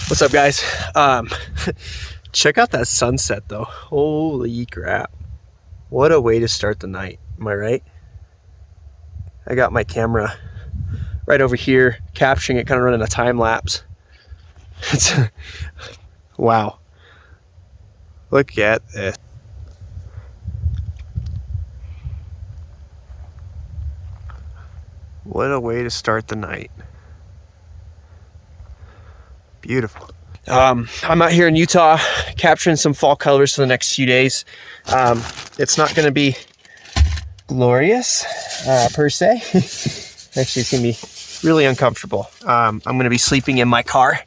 What's up, guys? Check out that sunset though. Holy crap. What a way to start the night. Am I right? I got my camera right over here capturing it, kind of running a time lapse. It's wow. Look at this. What a way to start the night. Beautiful. I'm out here in Utah capturing some fall colors for the next few days. It's not going to be glorious per se. Actually, it's going to be really uncomfortable. I'm going to be sleeping in my car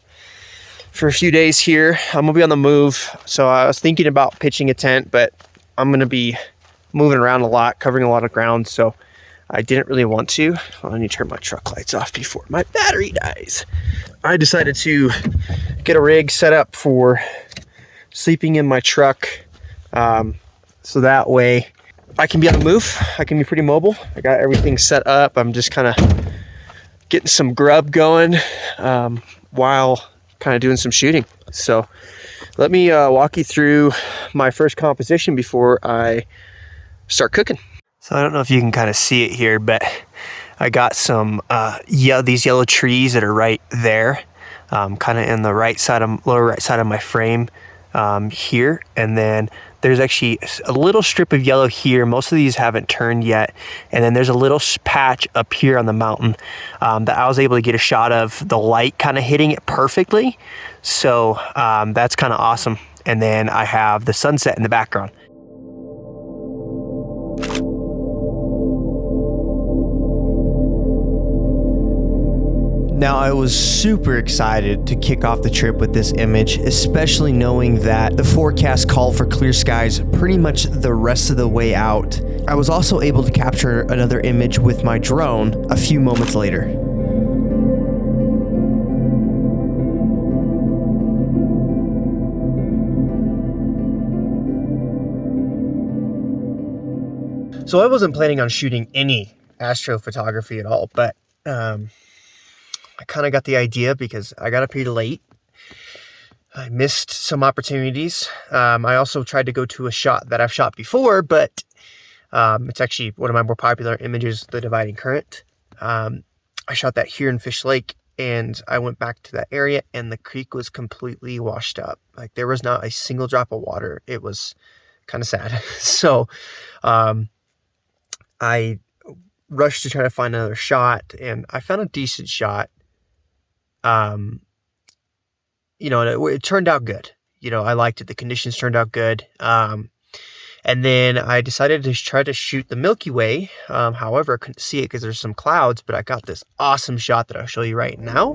for a few days here. I'm going to be on the move. So I was thinking about pitching a tent, but I'm going to be moving around a lot, covering a lot of ground. So I didn't really want to. Well, I need to turn my truck lights off before my battery dies. I decided to get a rig set up for sleeping in my truck. So that way I can be on the move. I can be pretty mobile. I got everything set up. I'm just kind of getting some grub going while kind of doing some shooting. So let me walk you through my first composition before I start cooking. So I don't know if you can kind of see it here, but I got some these yellow trees that are right there, kind of in the lower right side of my frame here. And then there's actually a little strip of yellow here. Most of these haven't turned yet. And then there's a little patch up here on the mountain that I was able to get a shot of the light kind of hitting it perfectly. So that's kind of awesome. And then I have the sunset in the background. Now, I was super excited to kick off the trip with this image, especially knowing that the forecast called for clear skies pretty much the rest of the way out. I was also able to capture another image with my drone a few moments later. So I wasn't planning on shooting any astrophotography at all, but I kind of got the idea because I got up here late. I missed some opportunities. I also tried to go to a shot that I've shot before, but it's actually one of my more popular images, the dividing current. I shot that here in Fish Lake, and I went back to that area, and the creek was completely washed up. Like, there was not a single drop of water. It was kind of sad. So I rushed to try to find another shot, and I found a decent shot. It turned out good. I liked it. The conditions turned out good. And then I decided to try to shoot the Milky Way. However, I couldn't see it because there's some clouds, but I got this awesome shot that I'll show you right now.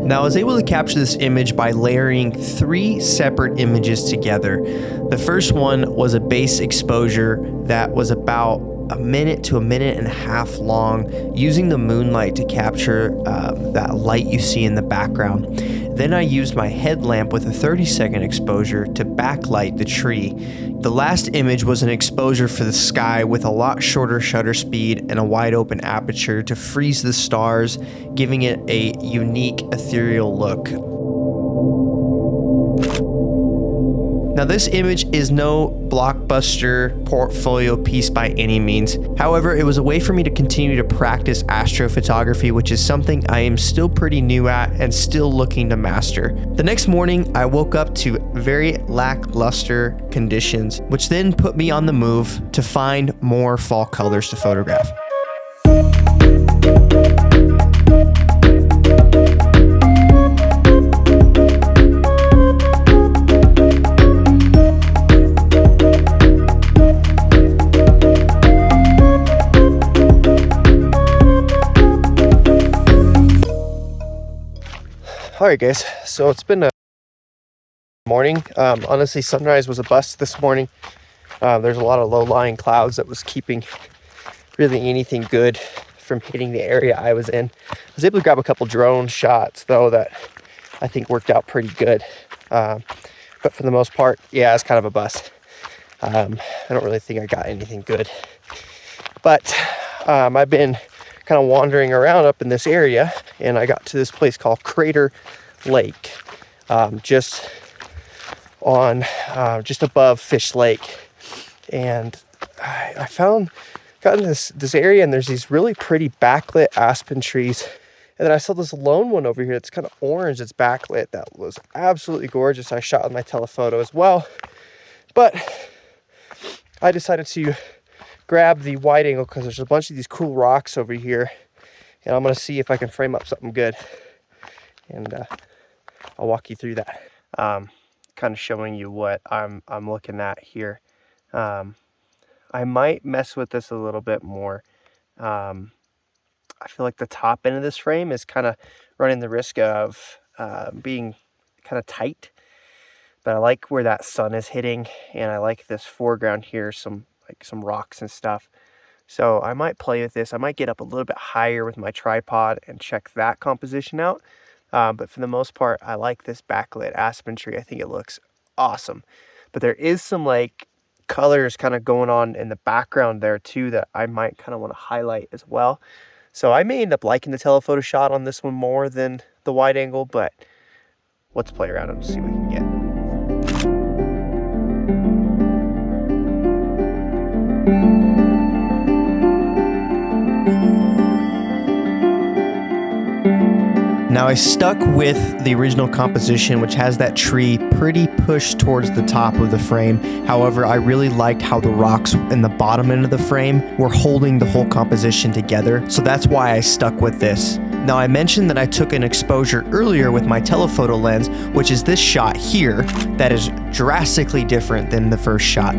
Now, I was able to capture this image by layering 3 separate images together. The first one was a base exposure that was about a minute to a minute and a half long, using the moonlight to capture that light you see in the background. Then I used my headlamp with a 30-second exposure to backlight the tree. The last image was an exposure for the sky with a lot shorter shutter speed and a wide open aperture to freeze the stars, giving it a unique ethereal look. Now, this image is no blockbuster portfolio piece by any means. However, it was a way for me to continue to practice astrophotography, which is something I am still pretty new at and still looking to master. The next morning, I woke up to very lackluster conditions, which then put me on the move to find more fall colors to photograph. Alright guys, so it's been a morning. Honestly, sunrise was a bust this morning. There's a lot of low-lying clouds that was keeping really anything good from hitting the area I was in. I was able to grab a couple drone shots though that I think worked out pretty good. But for the most part, yeah, it's kind of a bust. I don't really think I got anything good. But I've been kind of wandering around up in this area, and I got to this place called Crater Lake, just above Fish Lake. And I got in this area, and there's these really pretty backlit aspen trees. And then I saw this lone one over here that's kind of orange, it's backlit, that was absolutely gorgeous. I shot with my telephoto as well. But I decided to grab the wide angle because there's a bunch of these cool rocks over here. And I'm going to see if I can frame up something good. And I'll walk you through that. Kind of showing you what I'm looking at here. I might mess with this a little bit more. I feel like the top end of this frame is kind of running the risk of being kind of tight, but I like where that sun is hitting, and I like this foreground here, some rocks and stuff. So I might play with this. I might get up a little bit higher with my tripod and check that composition out. But for the most part, I like this backlit aspen tree. I think it looks awesome. But there is some like colors kind of going on in the background there too that I might kind of want to highlight as well. So I may end up liking the telephoto shot on this one more than the wide angle, but let's play around and see what we can get. Now I stuck with the original composition, which has that tree pretty pushed towards the top of the frame. However, I really liked how the rocks in the bottom end of the frame were holding the whole composition together. So that's why I stuck with this. Now I mentioned that I took an exposure earlier with my telephoto lens, which is this shot here, that is drastically different than the first shot.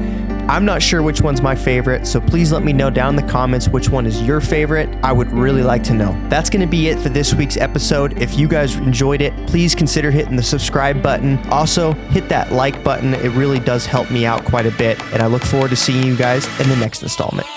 I'm not sure which one's my favorite, so please let me know down in the comments which one is your favorite. I would really like to know. That's going to be it for this week's episode. If you guys enjoyed it, please consider hitting the subscribe button. Also, hit that like button. It really does help me out quite a bit, and I look forward to seeing you guys in the next installment.